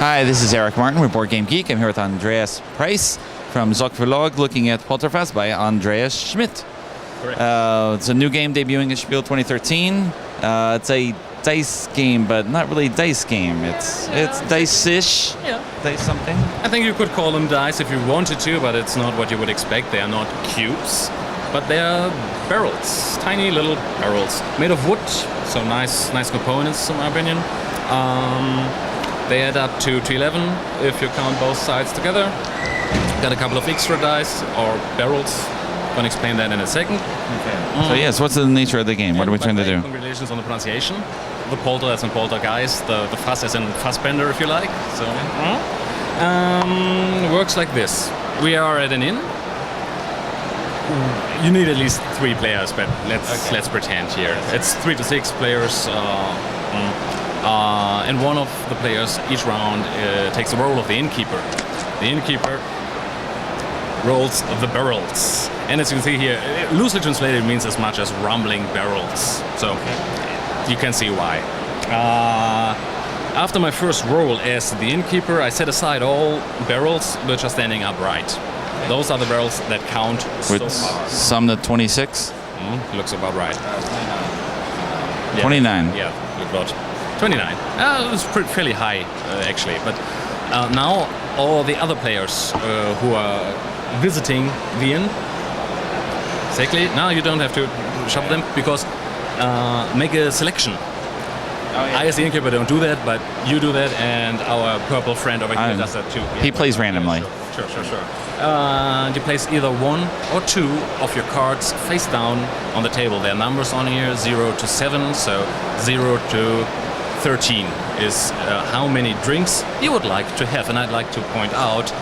Hi, this is Eric Martin with Board Game Geek. I'm here with Andreas Price from Zock Verlag looking at Polterfass by Andreas Schmidt. Correct. It's a new game debuting at Spiel 2013. It's a dice game, but not really dice game. It's dice-ish. Yeah. Dice something. I think you could call them dice if you wanted to, but it's not what you would expect. They are not cubes, but they are barrels, tiny little barrels made of wood. So nice components, in my opinion. They add up to 11 if you count both sides together. Got a couple of extra dice or barrels. I'm going to explain that in a second. Okay. So yes, what's the nature of the game? What are we trying to do? Congratulations on the pronunciation. The polter as in poltergeist, the fuss as in fussbender, if you like. So works like this. We are at an inn. You need at least 3 players, but let's pretend here. It's 3 to 6 players. And one of the players each round takes the role of the innkeeper. The innkeeper rolls the barrels. And as you can see here, loosely translated means as much as rumbling barrels. So you can see why. After my first roll as the innkeeper, I set aside all barrels which are standing upright. Those are the barrels that count With so far. some to 26? Looks about right. 29. Yeah, look about 29. It's fairly high, actually. But now all the other players who are visiting the inn, exactly, now you don't have to shove them because make a selection. I as the innkeeper don't do that, but you do that, and our purple friend over here does that too. He plays randomly. Sure. You place either 1 or 2 of your cards face down on the table. There are numbers on here, 0 to 7, so 0 to 13 is how many drinks you would like to have. And I'd like to point out,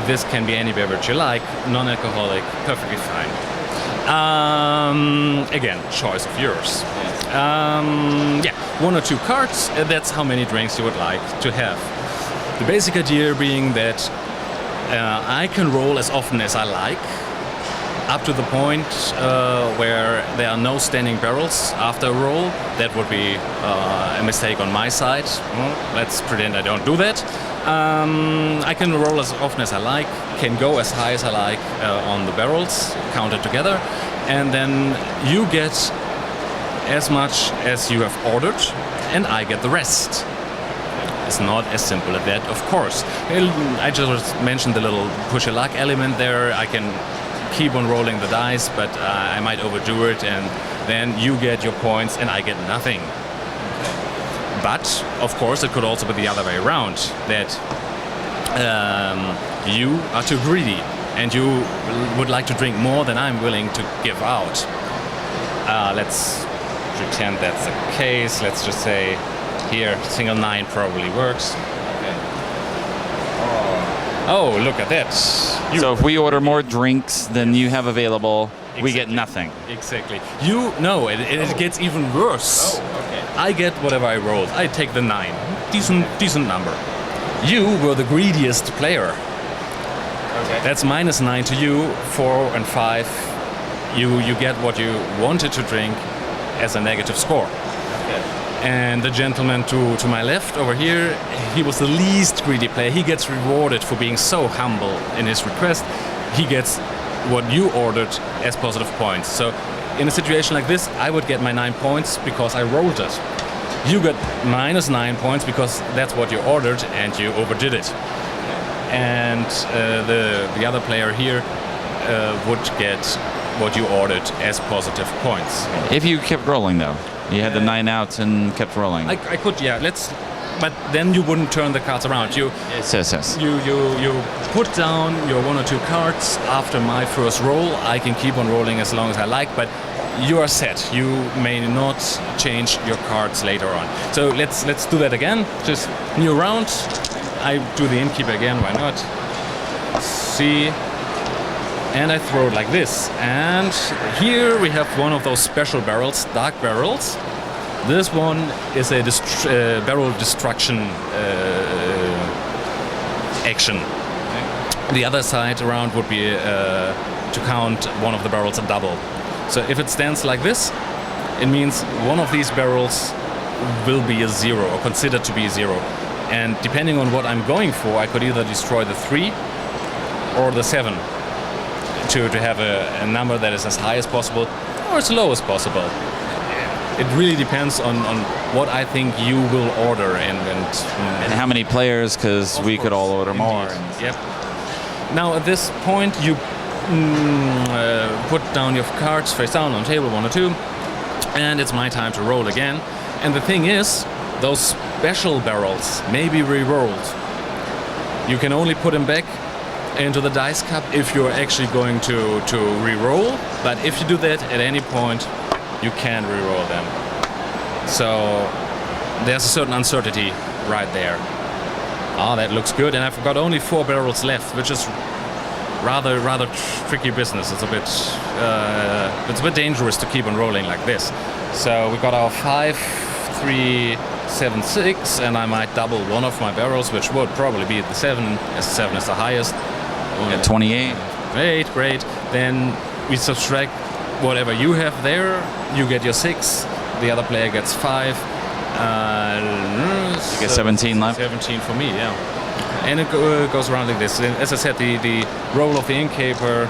this can be any beverage you like, non-alcoholic, perfectly fine. Again, choice of yours. 1 or 2 cards, that's how many drinks you would like to have. The basic idea being that I can roll as often as I like, up to the point where there are no standing barrels after a roll. That would be a mistake on my side. Let's pretend I don't do that. I can roll as often as I like, can go as high as I like on the barrels, counted together, and then you get as much as you have ordered, and I get the rest. It's not as simple as that, of course. I just mentioned the little push your luck element there. I can keep on rolling the dice, but I might overdo it, and then you get your points and I get nothing. But of course it could also be the other way around, that you are too greedy and you would like to drink more than I'm willing to give out. Let's pretend that's the case. Let's just say here single 9 probably works. Oh, look at that. So if we order more drinks than you have available, we get nothing. Exactly. It gets even worse. Oh, okay. I get whatever I rolled. I take the 9. Decent number. You were the greediest player. Okay. That's -9 to you. 4 and 5. You get what you wanted to drink as a negative score. Okay. And the gentleman to my left over here, he was the least greedy player. He gets rewarded for being so humble in his request. He gets what you ordered as positive points. So in a situation like this, I would get my 9 points because I rolled it. You got -9 points because that's what you ordered and you overdid it. And the other player here would get what you ordered as positive points. If you kept rolling, though, you had the 9 outs and kept rolling. I could, yeah. But then you wouldn't turn the cards around. Yes. You put down your 1 or 2 cards after my first roll. I can keep on rolling as long as I like, but you are set. You may not change your cards later on. So let's do that again. Just new round. I do the innkeeper again. Why not? See. And I throw it like this. And here we have one of those special barrels, dark barrels. This one is a barrel destruction action. The other side around would be to count one of the barrels a double. So if it stands like this, it means one of these barrels will be a 0 or considered to be a 0. And depending on what I'm going for, I could either destroy the 3 or the 7 to have a number that is as high as possible or as low as possible. It really depends on what I think you will order And how many players, because we could all order more. Yep. Now at this point you put down your cards face down on table 1 or 2, and it's my time to roll again. And the thing is, those special barrels may be re-rolled. You can only put them back into the dice cup if you're actually going to re-roll, but if you do that at any point, you can re-roll them. So there's a certain uncertainty right there. Ah, that looks good, and I've got only 4 barrels left, which is rather tricky business. It's a bit dangerous to keep on rolling like this. So we got our 5, 3, 7, 6, and I might double one of my barrels, which would probably be the 7, as 7 is the highest. At 28. Great. Then we subtract whatever you have there. You get your 6. The other player gets 5. You get 17 left. 17 for me, yeah. And it goes around like this. And as I said, the roll of the innkeeper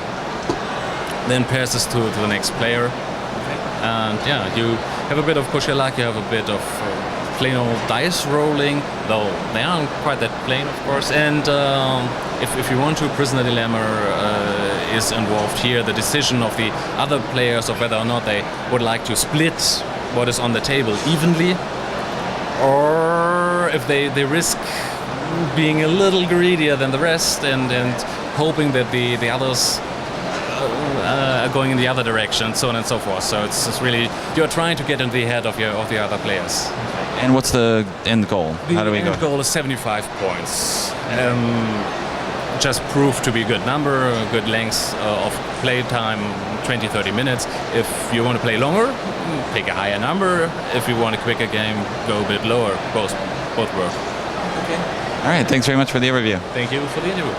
then passes to the next player. And yeah, you have a bit of push your luck. You have a bit of plain old dice rolling, though they aren't quite that plain, of course. And if you want to, prisoner dilemma is involved here. The decision of the other players of whether or not they would like to split what is on the table evenly, or if they risk being a little greedier than the rest and hoping that the others are going in the other direction, so on and so forth. So it's really, you're trying to get into the head of the other players. And what's the end goal? How do we go? The end goal is 75 points. Just proved to be a good number, a good length of play time, 20-30 minutes. If you want to play longer, pick a higher number. If you want a quicker game, go a bit lower. Both work. Okay. All right, thanks very much for the overview. Thank you for the interview.